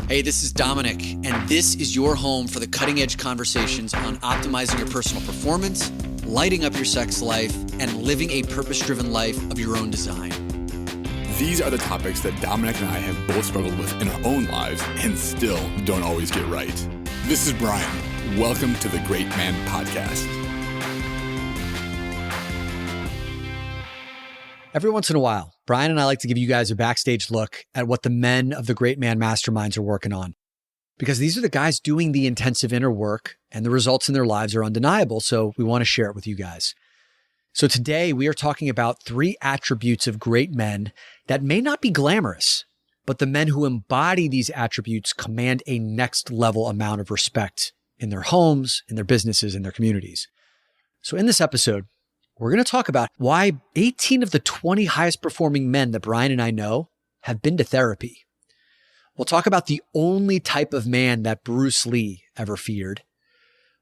Hey, this is Dominic, and this is your home for the cutting-edge conversations on optimizing your personal performance, lighting up your sex life, and living a purpose-driven life of your own design. These are the topics that Dominic and I have both struggled with in our own lives and still don't always get right. This is Bryan. Welcome to the Great Men Podcast. Every once in a while, Bryan and I like to give you guys a backstage look at what the men of the Great Men Masterminds are working on. Because these are the guys doing the intensive inner work, and the results in their lives are undeniable, so we want to share it with you guys. So today we are talking about 3 attributes of great men that may not be glamorous, but the men who embody these attributes command a next level amount of respect in their homes, in their businesses, in their communities. So in this episode, we're going to talk about why 18 of the 20 highest performing men that Bryan and I know have been to therapy. We'll talk about the only type of man that Bruce Lee ever feared,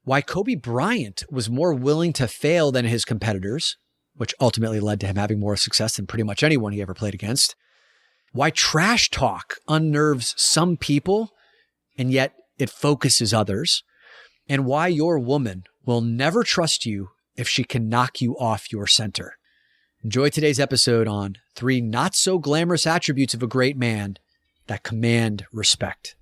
why Kobe Bryant was more willing to fail than his competitors, which ultimately led to him having more success than pretty much anyone he ever played against, why trash talk unnerves some people and yet it focuses others, and why your woman will never trust you if she can knock you off your center. Enjoy today's episode on 3 not so glamorous attributes of a great man that command respect.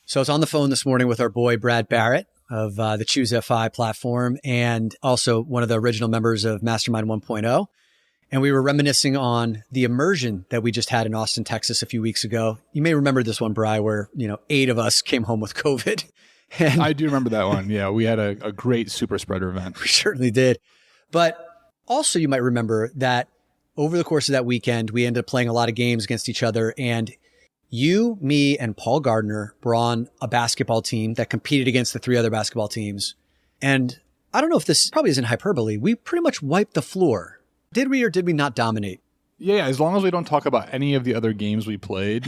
So I was on the phone this morning with our boy, Brad Barrett of the Choose FI platform and also one of the original members of Mastermind 1.0. And we were reminiscing on the immersion that we just had in Austin, Texas a few weeks ago. You may remember this one, Bri, where, 8 of us came home with COVID. And I do remember that one. Yeah, we had a great super spreader event. We certainly did. But also you might remember that over the course of that weekend, we ended up playing a lot of games against each other. And you, me, and Paul Gardner were on a basketball team that competed against the 3 other basketball teams. And I don't know if this probably isn't hyperbole. We pretty much wiped the floor. Did we or did we not dominate? Yeah, as long as we don't talk about any of the other games we played,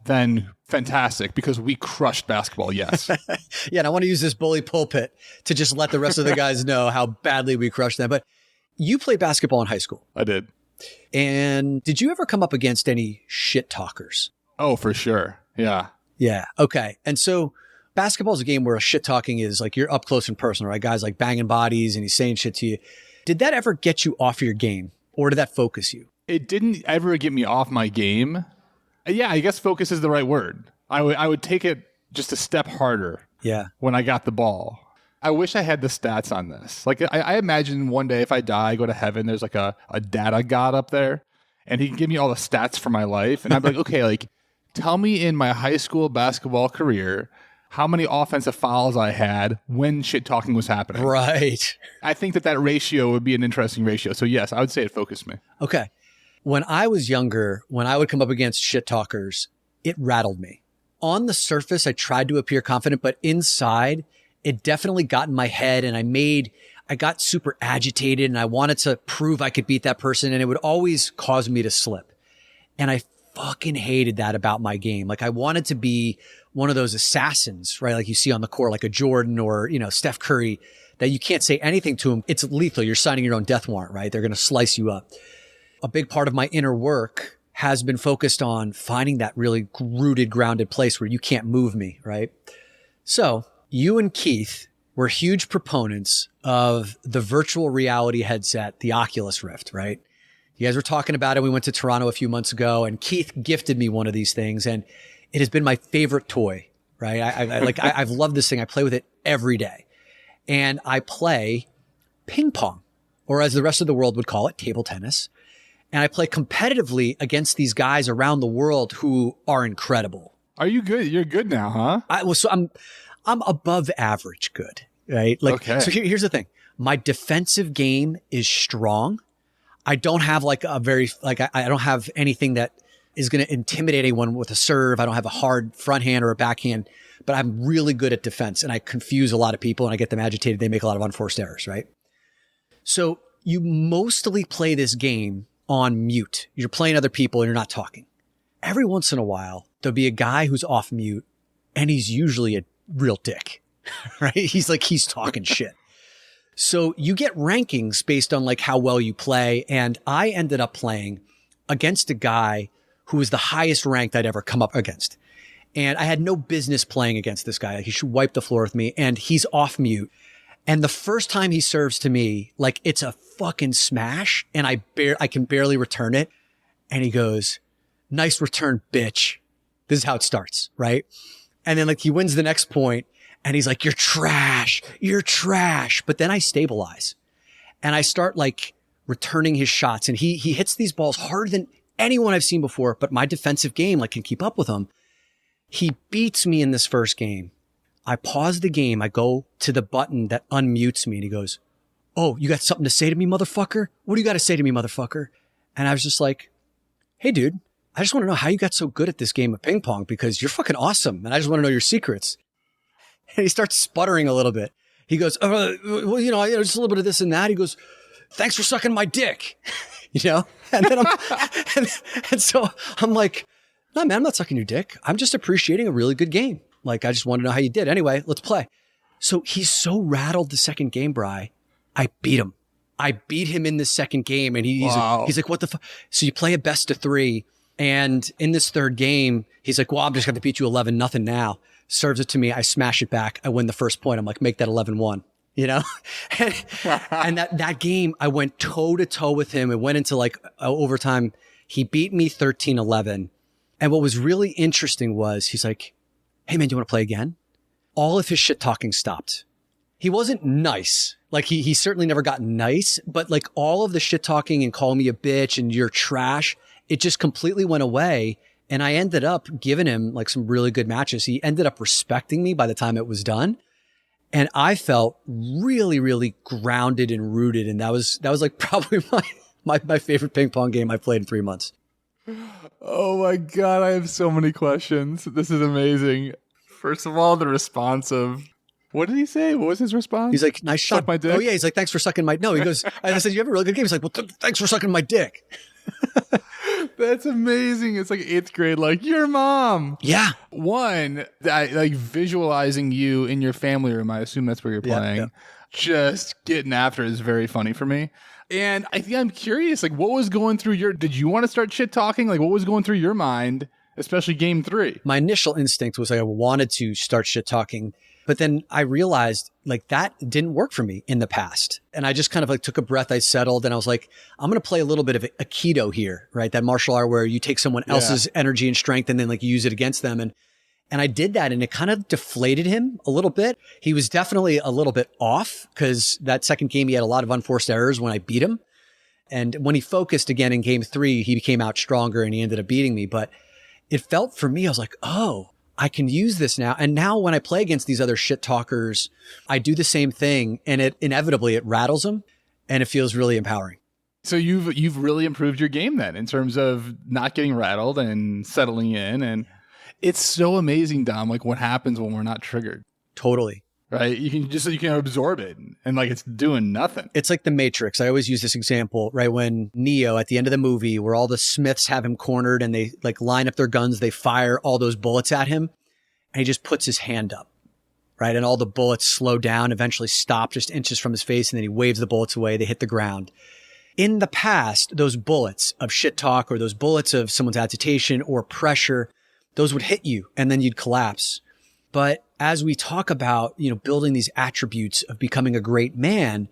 then fantastic, because we crushed basketball, yes. Yeah, and I want to use this bully pulpit to just let the rest of the guys know how badly we crushed them. But you played basketball in high school. I did. And did you ever come up against any shit talkers? Oh, for sure. Yeah. Yeah. Okay. And so basketball is a game where a shit talking is like you're up close and personal, right? Guys like banging bodies and he's saying shit to you. Did that ever get you off your game or did that focus you? It didn't ever get me off my game. Yeah, I guess focus is the right word. I would take it just a step harder. Yeah. When I got the ball. I wish I had the stats on this. Like I imagine one day if I die, I go to heaven, there's like a data god up there and he can give me all the stats for my life. And I'd be like, okay, like tell me in my high school basketball career how many offensive fouls I had when shit talking was happening. Right. I think that ratio would be an interesting ratio. So yes, I would say it focused me. Okay. When I was younger, when I would come up against shit talkers, it rattled me. On the surface, I tried to appear confident, but inside, it definitely got in my head and I got super agitated and I wanted to prove I could beat that person and it would always cause me to slip. And I fucking hated that about my game. Like I wanted to be one of those assassins, right? Like you see on the court, like a Jordan or, Steph Curry, that you can't say anything to him. It's lethal. You're signing your own death warrant, right? They're going to slice you up. A big part of my inner work has been focused on finding that really rooted, grounded place where you can't move me, right? So you and Keith were huge proponents of the virtual reality headset, the Oculus Rift, right? You guys were talking about it. We went to Toronto a few months ago and Keith gifted me one of these things and it has been my favorite toy, right? I've loved this thing. I play with it every day and I play ping pong, or as the rest of the world would call it, table tennis. And I play competitively against these guys around the world who are incredible. Are you good? You're good now, huh? I'm above average good, right? Okay. So here's the thing. My defensive game is strong. I don't have I don't have anything that is going to intimidate anyone with a serve. I don't have a hard front hand or a backhand, but I'm really good at defense and I confuse a lot of people and I get them agitated. They make a lot of unforced errors, right? So you mostly play this game on mute. You're playing other people and you're not talking. Every once in a while, there'll be a guy who's off mute and he's usually a real dick, right? He's talking shit. So you get rankings based on like how well you play. And I ended up playing against a guy who was the highest ranked I'd ever come up against. And I had no business playing against this guy. Like, he should wipe the floor with me, and he's off mute. And the first time he serves to me, like, it's a fucking smash, and I can barely return it. And he goes, "Nice return, bitch." This is how it starts, right? And then like he wins the next point, and he's like, "You're trash. You're trash." But then I stabilize, and I start like returning his shots, and he hits these balls harder than anyone I've seen before, but my defensive game like can keep up with him. He beats me in this first game. I pause the game. I go to the button that unmutes me, and he goes, "Oh, you got something to say to me, motherfucker? What do you got to say to me, motherfucker?" And I was just like, "Hey, dude, I just want to know how you got so good at this game of ping pong, because you're fucking awesome. And I just want to know your secrets." And he starts sputtering a little bit. He goes, "Well, you know, just a little bit of this and that." He goes, "Thanks for sucking my dick." You know? And then and so I'm like, "No, man, I'm not sucking your dick. I'm just appreciating a really good game. Like, I just want to know how you did. Anyway, let's play." So he's so rattled the second game, Bri. I beat him. I beat him in the second game, and he's like, "What the fuck?" So you play a best of 3. And in this third game, he's like, "Well, I'm just going to beat you 11-0 now." Serves it to me. I smash it back. I win the first point. I'm like, "Make that 11-1, you know? And that game, I went toe to toe with him. It went into like overtime. He beat me 13-11. And what was really interesting was he's like, "Hey man, do you want to play again?" All of his shit talking stopped. He wasn't nice. Like he certainly never got nice, but like all of the shit talking and calling me a bitch and "you're trash," it just completely went away. And I ended up giving him like some really good matches. He ended up respecting me by the time it was done. And I felt really, really grounded and rooted. And that was like probably my favorite ping pong game I played in 3 months. Oh my God, I have so many questions. This is amazing. First of all, the response of, what did he say? What was his response? He's like, "Nice shot." Suck my dick? Oh yeah. He's like, "Thanks for sucking my," no, he goes, I said, "You have a really good game." He's like, "Well, thanks for sucking my dick." That's amazing. It's like 8th grade, like, "Your mom." Yeah. One, like visualizing you in your family room. I assume that's where you're playing. Yeah. Just getting after it is very funny for me. And I think I'm curious, like, what was going through did you want to start shit talking? Like, what was going through your mind, especially game 3? My initial instinct was I wanted to start shit talking, but then I realized like that didn't work for me in the past. And I just kind of like took a breath. I settled, and I was like, I'm going to play a little bit of Aikido here, right? That martial art where you take someone else's energy and strength and then like use it against them. And I did that, and it kind of deflated him a little bit. He was definitely a little bit off, because that second game, he had a lot of unforced errors when I beat him. And when he focused again in game 3, he came out stronger and he ended up beating me. But it felt for me, I was like, oh, I can use this now. And now when I play against these other shit talkers, I do the same thing, and it rattles them, and it feels really empowering. So you've really improved your game then in terms of not getting rattled and settling in. And it's so amazing, Dom, like what happens when we're not triggered. Totally. Right? You can absorb it, and like it's doing nothing. It's like the Matrix. I always use this example, right? When Neo at the end of the movie, where all the Smiths have him cornered and they like line up their guns, they fire all those bullets at him, and he just puts his hand up, right? And all the bullets slow down, eventually stop just inches from his face, and then he waves the bullets away. They hit the ground. In the past, those bullets of shit talk, or those bullets of someone's agitation or pressure, those would hit you and then you'd collapse. But as we talk about, building these attributes of becoming a great man,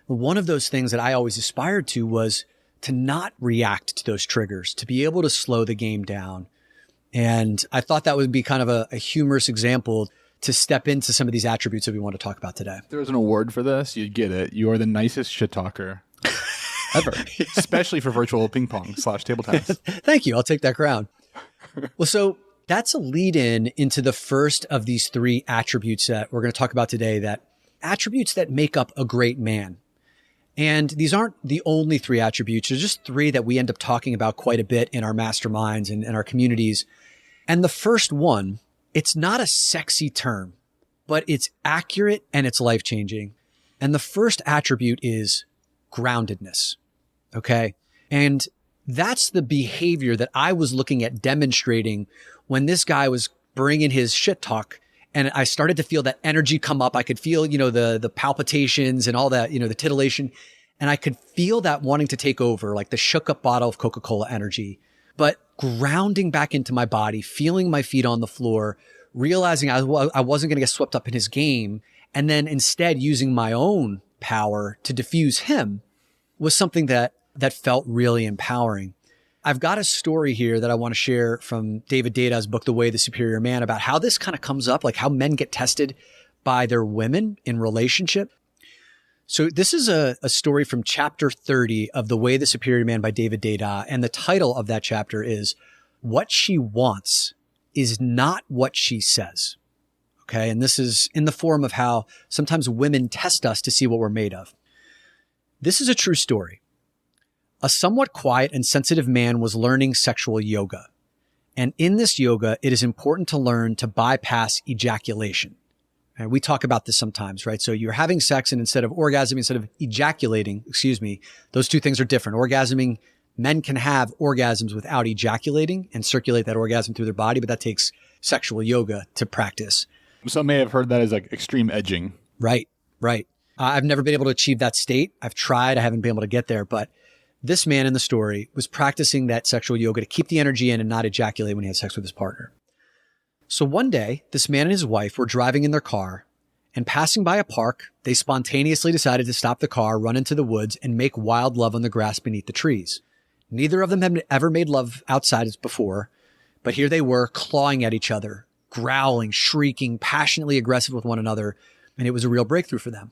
one of those things that I always aspired to was to not react to those triggers, to be able to slow the game down. And I thought that would be kind of a humorous example to step into some of these attributes that we want to talk about today. If there was an award for this, you'd get it. You are the nicest shit talker ever, especially for virtual ping pong / table tennis. Thank you. I'll take that crown. Well, so that's a lead in into the first of these 3 attributes that we're going to talk about today, that attributes that make up a great man. And these aren't the only 3 attributes. There's just 3 that we end up talking about quite a bit in our masterminds and in our communities. And the first one, it's not a sexy term, but it's accurate and it's life-changing. And the first attribute is groundedness. Okay. And that's the behavior that I was looking at demonstrating when this guy was bringing his shit talk And I started to feel that energy come up. I could feel, the palpitations and all that, the titillation. And I could feel that wanting to take over, like the shook up bottle of Coca-Cola energy, but grounding back into my body, feeling my feet on the floor, realizing I wasn't going to get swept up in his game. And then instead using my own power to diffuse him was something that felt really empowering. I've got a story here that I want to share from David Data's book, The Way of the Superior Man, about how this kind of comes up, like how men get tested by their women in relationship. So this is a story from chapter 30 of The Way of the Superior Man by David Data. And the title of that chapter is What She Wants is Not What She Says. Okay. And this is in the form of how sometimes women test us to see what we're made of. This is a true story. A somewhat quiet and sensitive man was learning sexual yoga. And in this yoga, it is important to learn to bypass ejaculation. And we talk about this sometimes, right? So you're having sex and instead of ejaculating, those two things are different. Orgasming, men can have orgasms without ejaculating and circulate that orgasm through their body, but that takes sexual yoga to practice. Some may have heard that as like extreme edging. Right. I've never been able to achieve that state. I've tried. I haven't been able to get there, but this man in the story was practicing that sexual yoga to keep the energy in and not ejaculate when he had sex with his partner. So one day, this man and his wife were driving in their car and passing by a park. They spontaneously decided to stop the car, run into the woods, and make wild love on the grass beneath the trees. Neither of them had ever made love outside before, but here they were clawing at each other, growling, shrieking, passionately aggressive with one another, and it was a real breakthrough for them.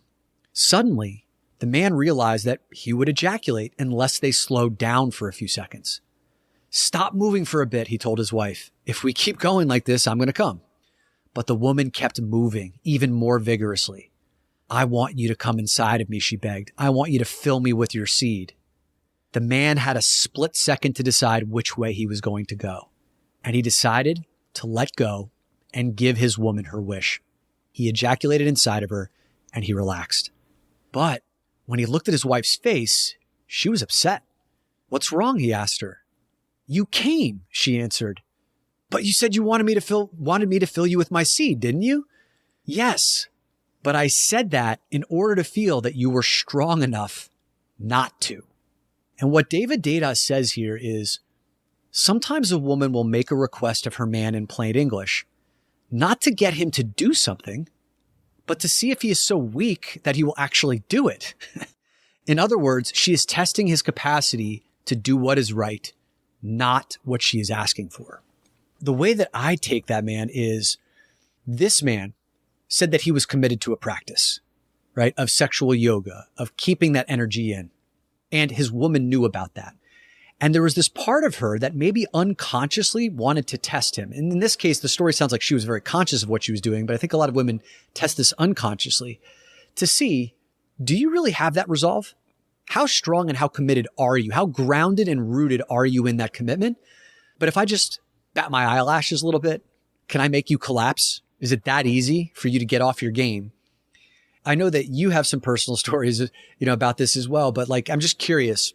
Suddenly, the man realized that he would ejaculate unless they slowed down for a few seconds. Stop moving for a bit, he told his wife. If we keep going like this, I'm going to come. But the woman kept moving even more vigorously. I want you to come inside of me, she begged. I want you to fill me with your seed. The man had a split second to decide which way he was going to go. And he decided to let go and give his woman her wish. He ejaculated inside of her and he relaxed. But when he looked at his wife's face, she was upset. What's wrong? He asked her. You came, she answered. But you said you wanted me to fill you with my seed, didn't you? Yes, but I said that in order to feel that you were strong enough not to. And what David Data says here is sometimes a woman will make a request of her man in plain English, not to get him to do something, but to see if he is so weak that he will actually do it. In other words, she is testing his capacity to do what is right, not what she is asking for. The way that I take that, man, is this man said that he was committed to a practice, right, of sexual yoga, of keeping that energy in. And his woman knew about that. And there was this part of her that maybe unconsciously wanted to test him. And in this case, the story sounds like she was very conscious of what she was doing, but I think a lot of women test this unconsciously to see, do you really have that resolve? How strong and how committed are you? How grounded and rooted are you in that commitment? But if I just bat my eyelashes a little bit, can I make you collapse? Is it that easy for you to get off your game? I know that you have some personal stories, about this as well, but I'm just curious,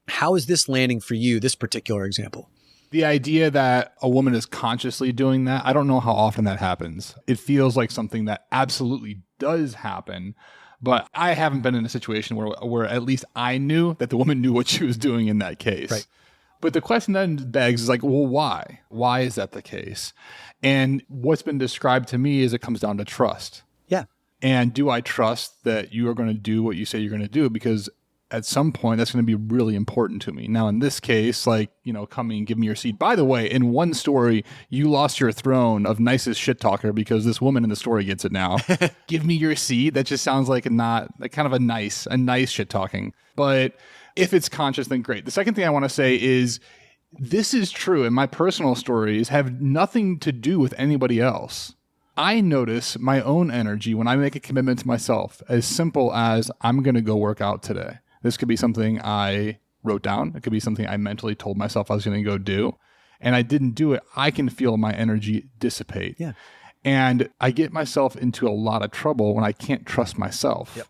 how is this landing for you, this particular example? The idea that a woman is consciously doing that, I don't know how often that happens. It feels like something that absolutely does happen, but I haven't been in a situation where at least I knew that the woman knew what she was doing in that case. Right. But the question then begs is well, why? Why is that the case? And what's been described to me is it comes down to trust. Yeah. And do I trust that you are going to do what you say you're going to do? Because at some point, that's going to be really important to me. Now, in this case, come and give me your seat. By the way, in one story, you lost your throne of nicest shit talker because this woman in the story gets it now. Give me your seat. That just sounds like a nice shit talking. But if it's conscious, then great. The second thing I want to say is this is true, and my personal stories have nothing to do with anybody else. I notice my own energy when I make a commitment to myself, as simple as I'm going to go work out today. This could be something I wrote down. It could be something I mentally told myself I was going to go do. And I didn't do it. I can feel my energy dissipate. Yeah. And I get myself into a lot of trouble when I can't trust myself. Yep.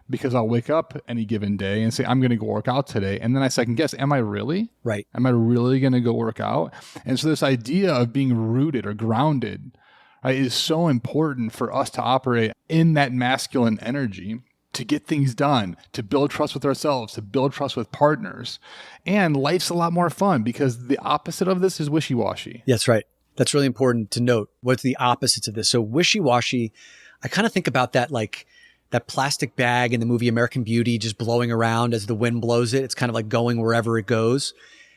Because I'll wake up any given day and say, I'm going to go work out today. And then I second guess, am I really? Right. Am I really going to go work out? And so this idea of being rooted or grounded, right? It is so important for us to operate in that masculine energy to get things done, to build trust with ourselves, to build trust with partners. And life's a lot more fun because the opposite of this is wishy-washy. That's right. That's really important to note. What's the opposites of this? So wishy-washy, I kind of think about that like that plastic bag in the movie American Beauty just blowing around as the wind blows it. It's kind of like going wherever it goes.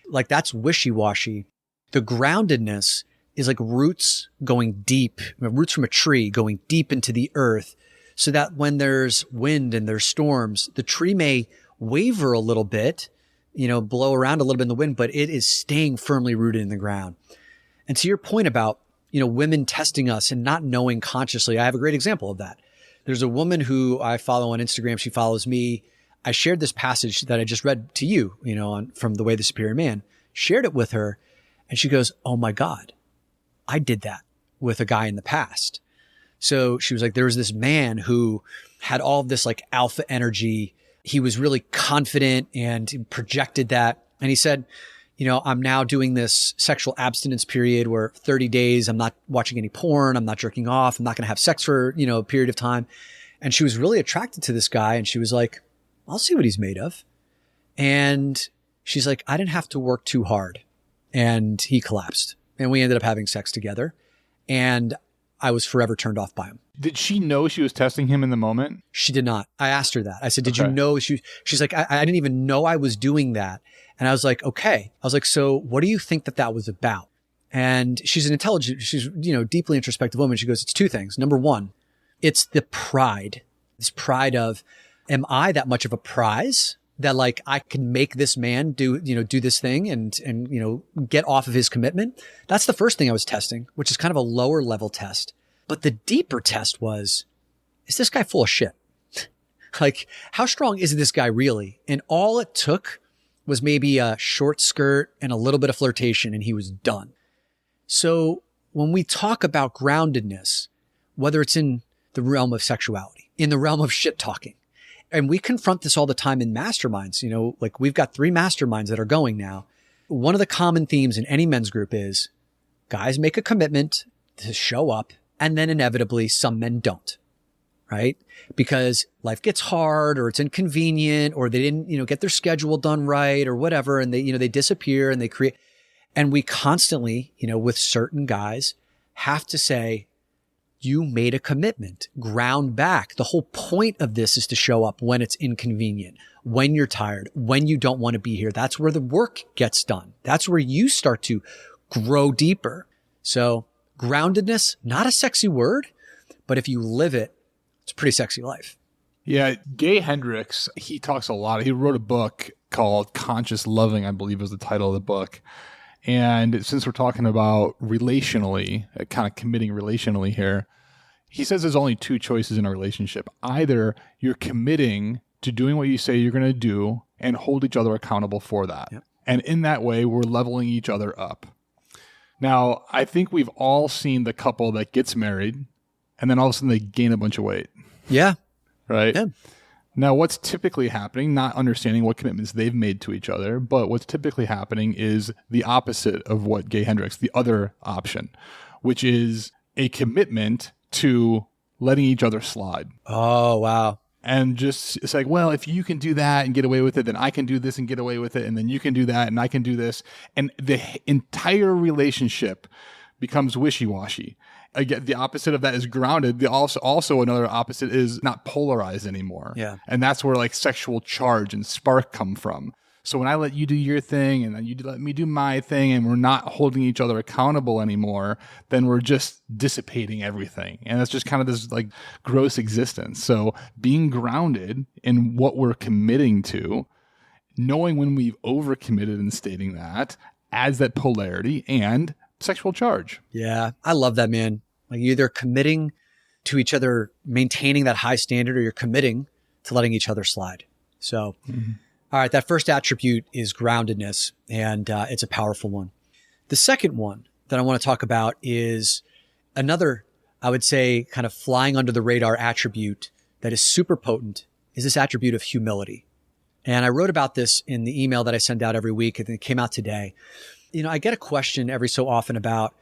Like that's wishy-washy. The groundedness is like roots going deep, roots from a tree going deep into the earth, so that when there's wind and there's storms, the tree may waver a little bit, blow around a little bit in the wind, but it is staying firmly rooted in the ground. And to your point about, women testing us and not knowing consciously, I have a great example of that. There's a woman who I follow on Instagram. She follows me. I shared this passage that I just read to you, from The Way of the Superior Man, shared it with her. And she goes, oh my God, I did that with a guy in the past. So she was like, there was this man who had all of this like alpha energy. He was really confident and projected that. And he said, I'm now doing this sexual abstinence period where 30 days, I'm not watching any porn. I'm not jerking off. I'm not going to have sex for, a period of time. And she was really attracted to this guy. And she was like, I'll see what he's made of. And she's like, I didn't have to work too hard. And he collapsed and we ended up having sex together. And I was forever turned off by him. Did she know she was testing him in the moment? She did not. I asked her that. I said, did you know? She's like, I didn't even know I was doing that. And I was like, okay. I was like, so what do you think that was about? And she's an intelligent, she's, deeply introspective woman. She goes, it's two things. Number one, it's the pride, this pride of, am I that much of a prize that like I can make this man do this thing and get off of his commitment? That's the first thing I was testing, which is kind of a lower level test. But the deeper test was, is this guy full of shit? Like, how strong is this guy really? And all it took was maybe a short skirt and a little bit of flirtation and he was done. So when we talk about groundedness, whether it's in the realm of sexuality, in the realm of shit talking, and we confront this all the time in masterminds, like we've got 3 masterminds that are going now. One of the common themes in any men's group is guys make a commitment to show up and then inevitably some men don't, right? Because life gets hard or it's inconvenient or they didn't, get their schedule done right or whatever. And they disappear and they create, and we constantly, with certain guys have to say, you made a commitment, ground back. The whole point of this is to show up when it's inconvenient, when you're tired, when you don't want to be here. That's where the work gets done. That's where you start to grow deeper. So groundedness, not a sexy word, but if you live it, it's a pretty sexy life. Yeah. Gay Hendricks, he talks a lot. He wrote a book called Conscious Loving, I believe was the title of the book. And since we're talking about relationally, kind of committing relationally here, he says there's only 2 choices in a relationship. Either you're committing to doing what you say you're going to do and hold each other accountable for that. Yep. And in that way, we're leveling each other up. Now, I think we've all seen the couple that gets married and then all of a sudden they gain a bunch of weight. Yeah. Right? Yeah. Now, what's typically happening, not understanding what commitments they've made to each other, but what's typically happening is the opposite of what Gay Hendricks, the other option, which is a commitment to letting each other slide. Oh, wow. And just, it's like, well, if you can do that and get away with it, then I can do this and get away with it. And then you can do that and I can do this. And the entire relationship becomes wishy-washy. Again, the opposite of that is grounded. The also another opposite is not polarized anymore. Yeah. And that's where like sexual charge and spark come from. So when I let you do your thing and then you let me do my thing and we're not holding each other accountable anymore, then we're just dissipating everything. And that's just kind of this like gross existence. So being grounded in what we're committing to, knowing when we've overcommitted and stating that adds that polarity and sexual charge. Yeah. I love that, man. Like you're either committing to each other, maintaining that high standard, or you're committing to letting each other slide. So, all right, that first attribute is groundedness, and it's a powerful one. The second one that I want to talk about is another, I would say, kind of flying under the radar attribute that is super potent, is this attribute of humility. And I wrote about this in the email that I send out every week, and it came out today. I get a question every so often about,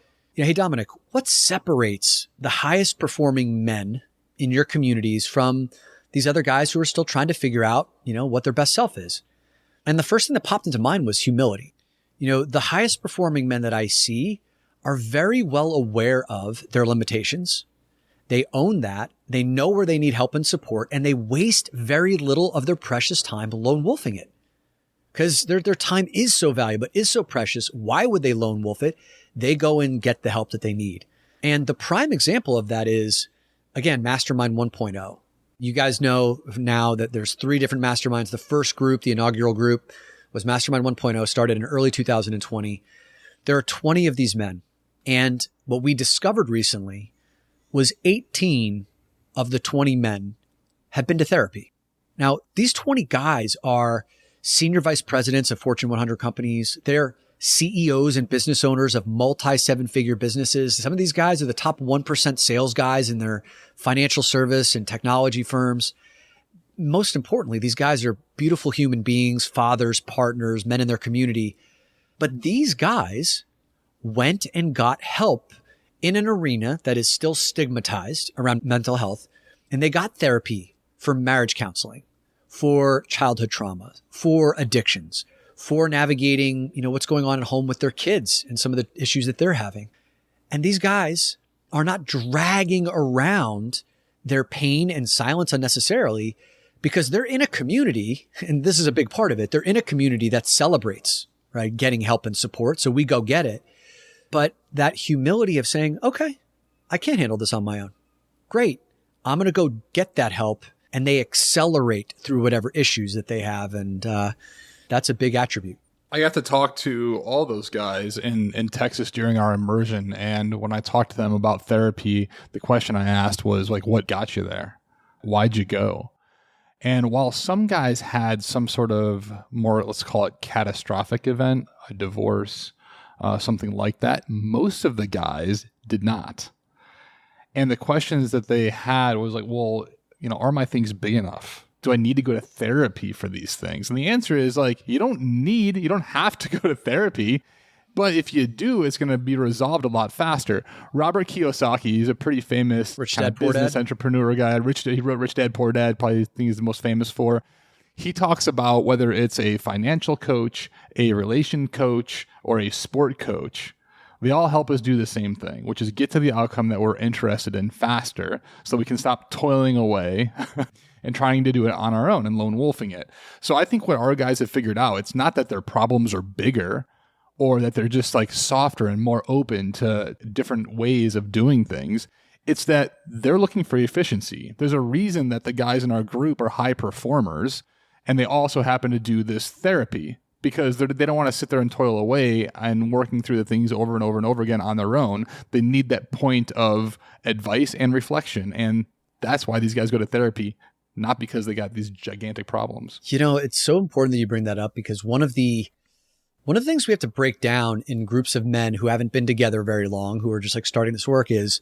hey, Dominic, what separates the highest performing men in your communities from these other guys who are still trying to figure out, what their best self is? And the first thing that popped into mind was humility. The highest performing men that I see are very well aware of their limitations. They own that. They know where they need help and support, and they waste very little of their precious time lone wolfing it. Because their time is so valuable, is so precious. Why would they lone wolf it? They go and get the help that they need. And the prime example of that is, again, Mastermind 1.0. You guys know now that there's 3 different masterminds. The first group, the inaugural group, was Mastermind 1.0, started in early 2020. There are 20 of these men. And what we discovered recently was 18 of the 20 men have been to therapy. Now, these 20 guys are senior vice presidents of Fortune 100 companies. They're CEOs and business owners of multi-7-figure businesses. Some of these guys are the top 1% sales guys in their financial service and technology firms. Most importantly, these guys are beautiful human beings, fathers, partners, men in their community. But these guys went and got help in an arena that is still stigmatized around mental health. And they got therapy for marriage counseling, for childhood trauma, for addictions, for navigating, what's going on at home with their kids and some of the issues that they're having. And these guys are not dragging around their pain and silence unnecessarily because they're in a community, and this is a big part of it, they're in a community that celebrates, right, getting help and support. So we go get it. But that humility of saying, okay, I can't handle this on my own. Great. I'm going to go get that help. And they accelerate through whatever issues that they have. And that's a big attribute. I got to talk to all those guys in Texas during our immersion. And when I talked to them about therapy, the question I asked was like, what got you there? Why'd you go? And while some guys had some sort of more, let's call it catastrophic event, a divorce, something like that, most of the guys did not. And the questions that they had was like, well, are my things big enough? Do I need to go to therapy for these things? And the answer is like, you don't have to go to therapy, but if you do, it's going to be resolved a lot faster. Robert Kiyosaki, he's a pretty famous business entrepreneur guy. He wrote Rich Dad, Poor Dad, probably think he's the most famous for. He talks about whether it's a financial coach, a relation coach, or a sport coach. They all help us do the same thing, which is get to the outcome that we're interested in faster so we can stop toiling away and trying to do it on our own and lone wolfing it. So I think what our guys have figured out, it's not that their problems are bigger or that they're just like softer and more open to different ways of doing things. It's that they're looking for efficiency. There's a reason that the guys in our group are high performers, and they also happen to do this therapy because they don't want to sit there and toil away and working through the things over and over and over again on their own. They need that point of advice and reflection. And that's why these guys go to therapy, not because they got these gigantic problems. It's so important that you bring that up because one of the things we have to break down in groups of men who haven't been together very long, who are just like starting this work is,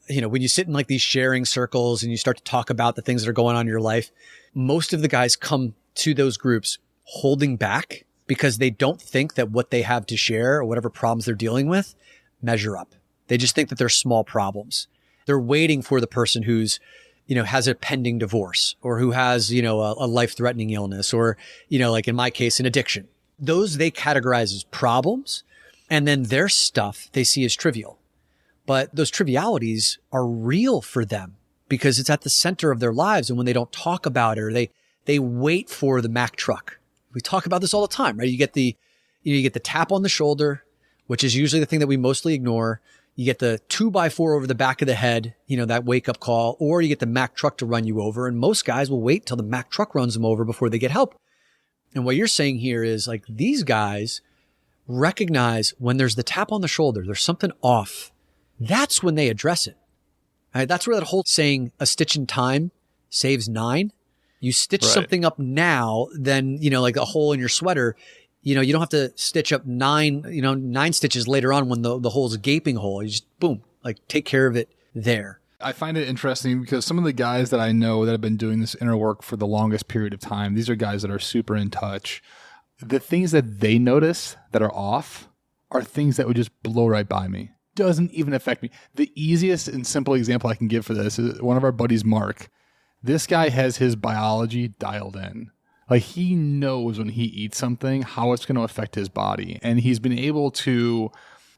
when you sit in like these sharing circles and you start to talk about the things that are going on in your life, most of the guys come to those groups holding back because they don't think that what they have to share or whatever problems they're dealing with measure up. They just think that they're small problems. They're waiting for the person who's, has a pending divorce or who has, a life-threatening illness or, like in my case, an addiction. Those they categorize as problems, and then their stuff they see as trivial. But those trivialities are real for them because it's at the center of their lives. And when they don't talk about it or they wait for the Mack truck. We talk about this all the time, right? You get the tap on the shoulder, which is usually the thing that we mostly ignore. You get the 2x4 over the back of the head, that wake up call, or you get the Mack truck to run you over. And most guys will wait till the Mack truck runs them over before they get help. And what you're saying here is like these guys recognize when there's the tap on the shoulder, there's something off. That's when they address it. Right? That's where that whole saying, a stitch in time saves 9. You stitch something up now, then, like a hole in your sweater, you don't have to stitch up 9 stitches later on when the hole's a gaping hole. You just, boom, like take care of it there. I find it interesting because some of the guys that I know that have been doing this inner work for the longest period of time, these are guys that are super in touch. The things that they notice that are off are things that would just blow right by me. doesn't even affect me. The easiest and simple example I can give for this is one of our buddies, Mark. This guy has his biology dialed in. Like, he knows when he eats something, how it's going to affect his body. And he's been able to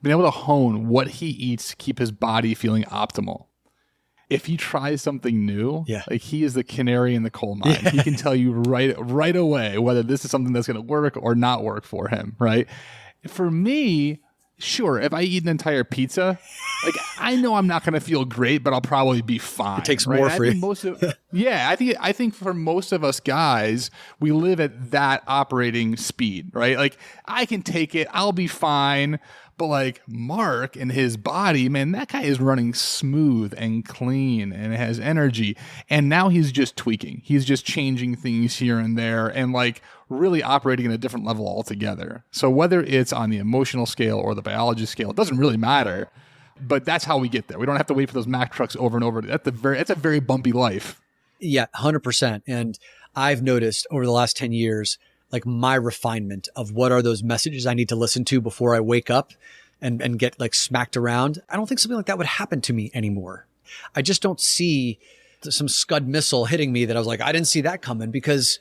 hone what he eats to keep his body feeling optimal. If he tries something new, like, he is the canary in the coal mine. Yeah. He can tell you right away whether this is something that's going to work or not work for him, right? For me, sure, if I eat an entire pizza, like, I know I'm not going to feel great, but I'll probably be fine. It takes more for you. I think for most of us guys, we live at that operating speed, right? Like, I can take it, I'll be fine. But like Mark and his body, man, that guy is running smooth and clean and has energy. And now he's just tweaking. He's just changing things here and there and like really operating at a different level altogether. So whether it's on the emotional scale or the biology scale, it doesn't really matter. But that's how we get there. We don't have to wait for those Mack trucks over and over. That's a very bumpy life. Yeah, 100%. And I've noticed over the last 10 years, like, my refinement of what are those messages I need to listen to before I wake up and get like smacked around. I don't think something like that would happen to me anymore. I just don't see some Scud missile hitting me that I was like, I didn't see that coming, because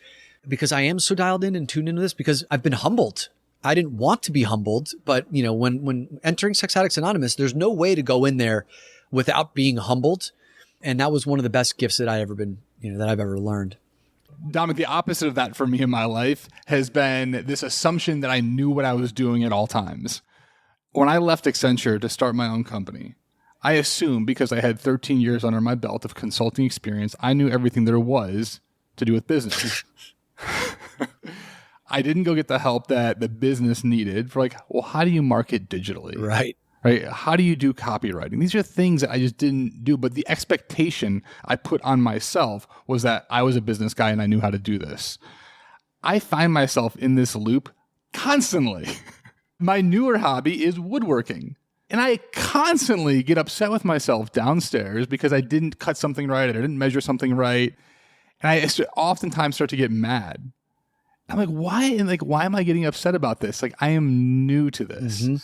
I am so dialed in and tuned into this, because I've been humbled. I didn't want to be humbled, but you know, when entering Sex Addicts Anonymous, there's no way to go in there without being humbled. And that was one of the best gifts that I've ever learned. Dominic, the opposite of that for me in my life has been this assumption that I knew what I was doing at all times. When I left Accenture to start my own company, I assumed, because I had 13 years under my belt of consulting experience, I knew everything there was to do with business. I didn't go get the help that the business needed for, like, well, how do you market digitally? Right. How do you do copywriting? These are things that I just didn't do. But the expectation I put on myself was that I was a business guy and I knew how to do this. I find myself in this loop constantly. My newer hobby is woodworking. And I constantly get upset with myself downstairs because I didn't cut something right. I didn't measure something right. And I oftentimes start to get mad. I'm like, why? And like, why am I getting upset about this? Like, I am new to this. Mm-hmm.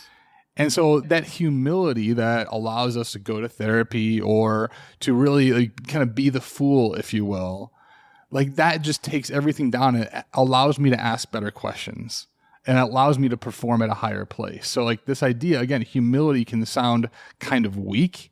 And so that humility that allows us to go to therapy or to really like kind of be the fool, if you will, like, that just takes everything down. It allows me to ask better questions and it allows me to perform at a higher place. So like this idea, again, humility can sound kind of weak,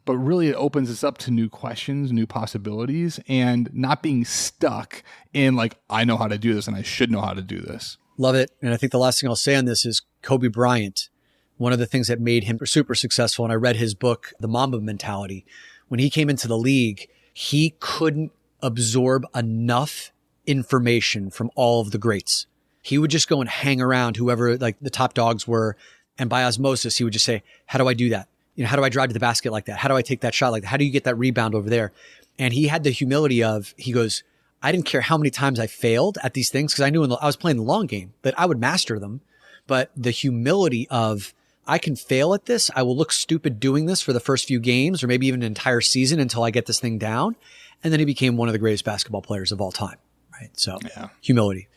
but really it opens us up to new questions, new possibilities, and not being stuck in like, I know how to do this and I should know how to do this. Love it. And I think the last thing I'll say on this is Kobe Bryant. One of the things that made him super successful, and I read his book, The Mamba Mentality, when he came into the league, he couldn't absorb enough information from all of the greats. He would just go and hang around whoever like the top dogs were. And by osmosis, he would just say, how do I do that? You know, how do I drive to the basket like that? How do I take that shot like that? How do you get that rebound over there? And he had the humility of, he goes, I didn't care how many times I failed at these things because I knew I was playing the long game, that I would master them. But the humility of, I can fail at this. I will look stupid doing this for the first few games or maybe even an entire season until I get this thing down. And then he became one of the greatest basketball players of all time, right? So humility.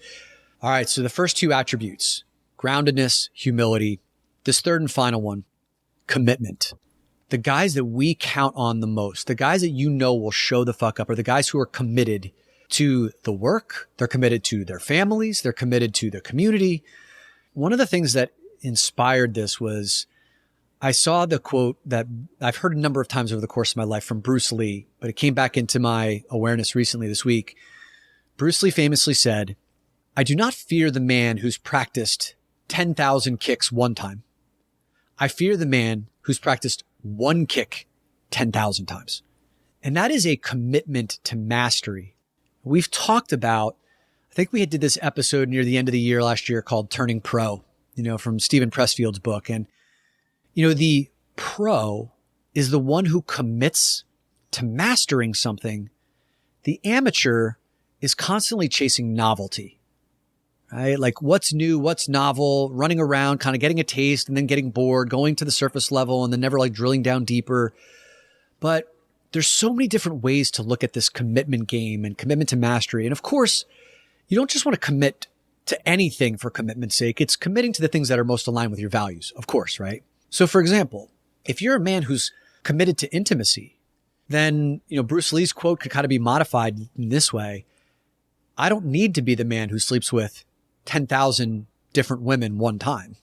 All right. So the first two attributes, groundedness, humility. This third and final one, commitment. The guys that we count on the most, the guys that you know will show the fuck up, are the guys who are committed to the work. They're committed to their families. They're committed to their community. One of the things that inspired this was I saw the quote that I've heard a number of times over the course of my life from Bruce Lee, but it came back into my awareness recently this week. Bruce Lee famously said, I do not fear the man who's practiced 10,000 kicks one time. I fear the man who's practiced one kick 10,000 times. And that is a commitment to mastery. We've talked about, I think we did this episode near the end of the year last year called Turning Pro, from Stephen Pressfield's book. And, the pro is the one who commits to mastering something. The amateur is constantly chasing novelty, right? Like what's new, what's novel, running around, kind of getting a taste and then getting bored, going to the surface level and then never like drilling down deeper. But there's so many different ways to look at this commitment game and commitment to mastery. And of course, you don't just want to commit to anything for commitment's sake. It's committing to the things that are most aligned with your values, of course, right? So for example, If you're a man who's committed to intimacy, then, Bruce Lee's quote could kind of be modified in this way. I don't need to be the man who sleeps with 10,000 different women one time.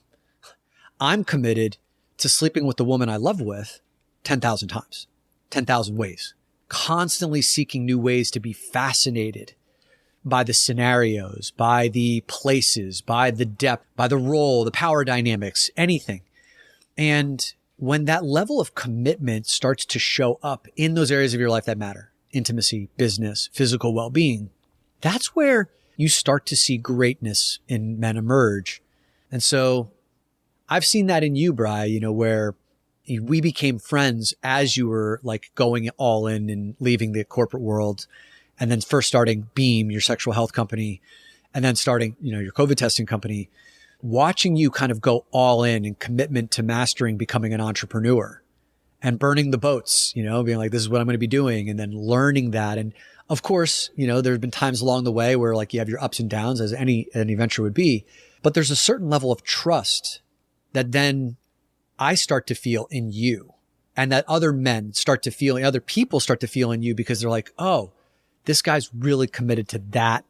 I'm committed to sleeping with the woman I love with 10,000 times, 10,000 ways, constantly seeking new ways to be fascinated by the scenarios, by the places, by the depth, by the role, the power dynamics, anything. And when that level of commitment starts to show up in those areas of your life that matter, intimacy, business, physical well-being, that's where you start to see greatness in men emerge. And so I've seen that in you, Bri, where we became friends as you were like going all in and leaving the corporate world, and then first starting Beam, your sexual health company, and then starting, your COVID testing company, watching you kind of go all in commitment to mastering becoming an entrepreneur and burning the boats, being like, this is what I'm going to be doing. And then learning that. And of course, there have been times along the way where like you have your ups and downs as any venture would be, but there's a certain level of trust that then I start to feel in you, and that other men start to feel, other people start to feel in you, because they're like, oh, this guy's really committed to that.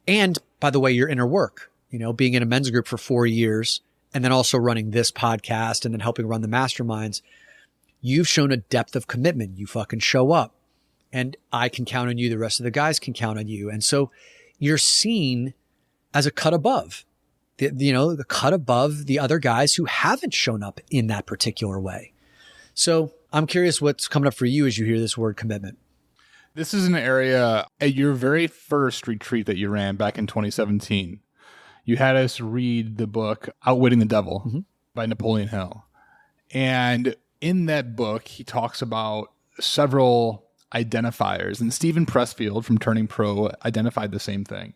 And by the way, your inner work, being in a men's group for 4 years and then also running this podcast and then helping run the masterminds, you've shown a depth of commitment. You fucking show up, and I can count on you. The rest of the guys can count on you. And so you're seen as a cut above, the cut above the other guys who haven't shown up in that particular way. So I'm curious what's coming up for you as you hear this word commitment. This is an area at your very first retreat that you ran back in 2017. You had us read the book Outwitting the Devil by Napoleon Hill. And in that book, he talks about several identifiers. And Stephen Pressfield from Turning Pro identified the same thing.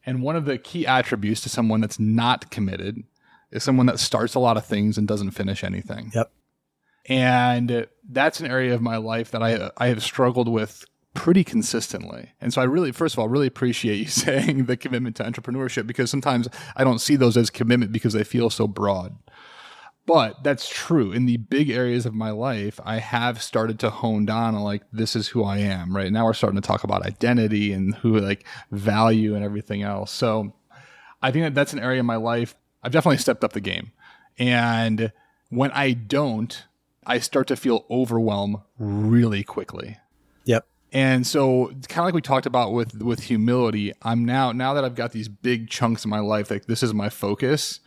And one of the key attributes to someone that's not committed is someone that starts a lot of things and doesn't finish anything. Yep. And that's an area of my life that I have struggled with pretty consistently. And so I really, first of all, really appreciate you saying the commitment to entrepreneurship, because sometimes I don't see those as commitment because they feel so broad. But that's true. In the big areas of my life, I have started to hone down on like, this is who I am, right? Now we're starting to talk about identity and who like value and everything else. So I think that that's an area of my life I've definitely stepped up the game. And when I don't, I start to feel overwhelmed really quickly. Yep. And so kind of like we talked about with humility, I'm now that I've got these big chunks in my life, like this is my focus.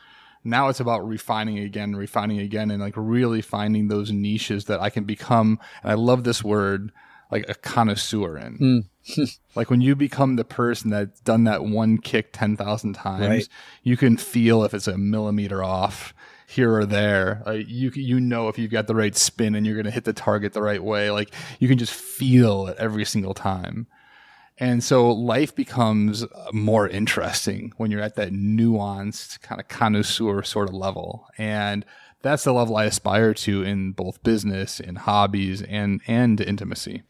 Now it's about refining again, and like really finding those niches that I can become. And I love this word, like a connoisseur in. Like when you become the person that's done that one kick 10,000 times, right, you can feel if it's a millimeter off here or there. You know if you've got the right spin and you're going to hit the target the right way. Like you can just feel it every single time. And so life becomes more interesting when you're at that nuanced kind of connoisseur sort of level. And that's the level I aspire to in both business and hobbies and intimacy.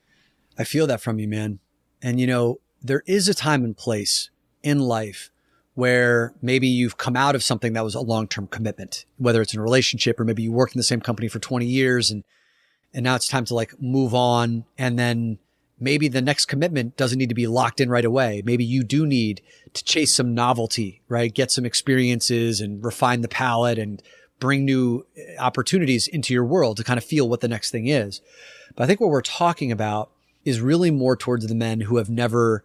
I feel that from you, man. And there is a time and place in life where maybe you've come out of something that was a long-term commitment, whether it's in a relationship or maybe you worked in the same company for 20 years and now it's time to like move on. And then maybe the next commitment doesn't need to be locked in right away. Maybe you do need to chase some novelty, right? Get some experiences and refine the palette and bring new opportunities into your world to kind of feel what the next thing is. But I think what we're talking about is really more towards the men who have never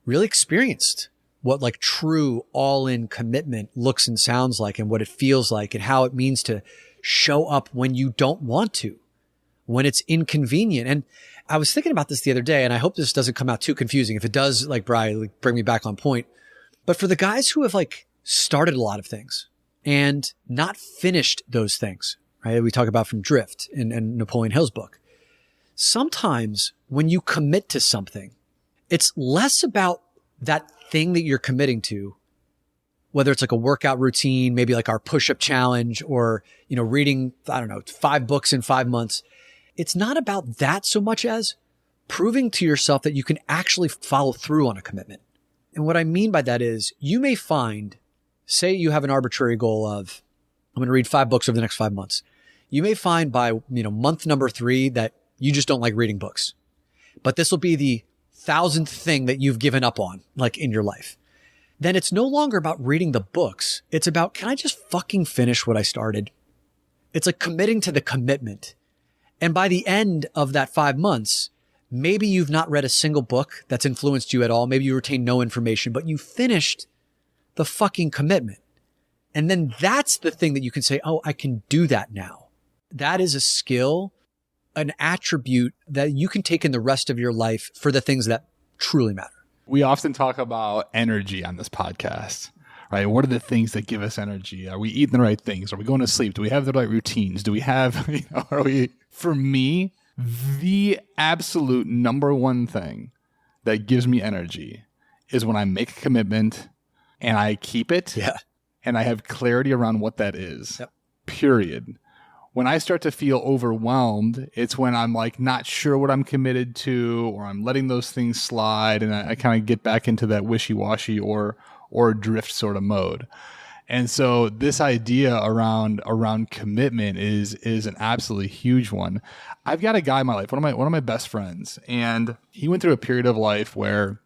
really experienced what like true all-in commitment looks and sounds like, and what it feels like, and how it means to show up when you don't want to, when it's inconvenient. And I was thinking about this the other day, and I hope this doesn't come out too confusing. If it does, like Bryan, like, bring me back on point. But for the guys who have like started a lot of things and not finished those things, right? We talk about from Drift in Napoleon Hill's book. Sometimes when you commit to something, it's less about that thing that you're committing to, whether it's like a workout routine, maybe like our push-up challenge, or, reading, 5 books in 5 months. It's not about that so much as proving to yourself that you can actually follow through on a commitment. And what I mean by that is you may find, say you have an arbitrary goal of, I'm going to read 5 books over the next 5 months. You may find by, month number 3 that you just don't like reading books. But this will be the 1,000th thing that you've given up on, like in your life. Then it's no longer about reading the books. It's about, can I just fucking finish what I started? It's like committing to the commitment. And by the end of that 5 months, maybe you've not read a single book that's influenced you at all. Maybe you retained no information, but you finished the fucking commitment. And then that's the thing that you can say, oh, I can do that now. That is a skill, an attribute that you can take in the rest of your life for the things that truly matter. We often talk about energy on this podcast, right? What are the things that give us energy? Are we eating the right things? Are we going to sleep? Do we have the right routines? Do we have, for me, the absolute number one thing that gives me energy is when I make a commitment and I keep it. Yeah. And I have clarity around what that is. Yep. Period. When I start to feel overwhelmed, it's when I'm like not sure what I'm committed to, or I'm letting those things slide, and I kind of get back into that wishy-washy or drift sort of mode. And so this idea around commitment is an absolutely huge one. I've got a guy in my life, one of my best friends, and he went through a period of life where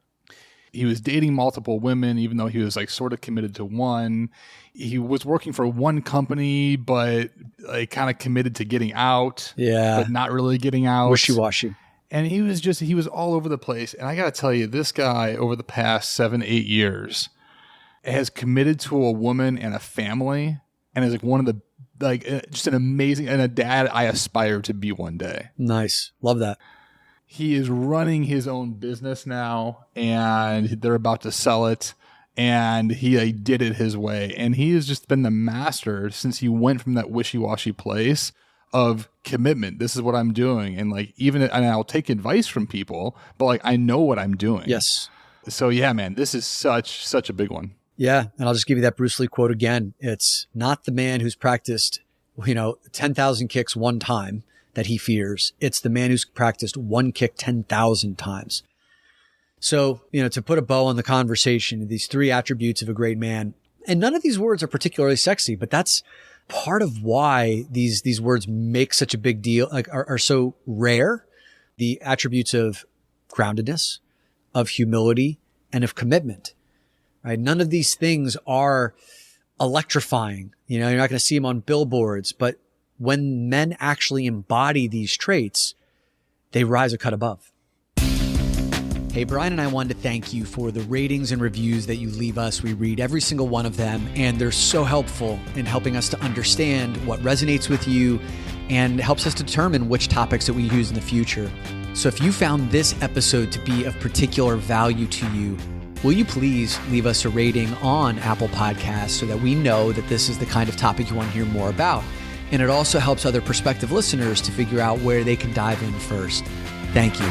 he was dating multiple women, even though he was like sort of committed to one. He was working for one company, but like kind of committed to getting out, but not really getting out. Wishy-washy. And he was all over the place. And I got to tell you, this guy over the past 7-8 years has committed to a woman and a family, and is like one of the, like, just an amazing, and a dad I aspire to be one day. Nice. Love that. He is running his own business now, and they're about to sell it, and he did it his way. And he has just been the master since he went from that wishy-washy place of commitment. This is what I'm doing. And and I'll take advice from people, but I know what I'm doing. Yes. So yeah, man, this is such a big one. Yeah. And I'll just give you that Bruce Lee quote again. It's not the man who's practiced, 10,000 kicks one time that he fears. It's the man who's practiced one kick 10,000 times. So, to put a bow on the conversation, these 3 attributes of a great man, and none of these words are particularly sexy, but that's part of why these words make such a big deal, are so rare. The attributes of groundedness, of humility, and of commitment, right? None of these things are electrifying. You're not going to see them on billboards, but when men actually embody these traits, they rise a cut above. Hey, Bryan and I wanted to thank you for the ratings and reviews that you leave us. We read every single one of them, and they're so helpful in helping us to understand what resonates with you and helps us determine which topics that we use in the future. So if you found this episode to be of particular value to you, will you please leave us a rating on Apple Podcasts so that we know that this is the kind of topic you want to hear more about? And it also helps other prospective listeners to figure out where they can dive in first. Thank you.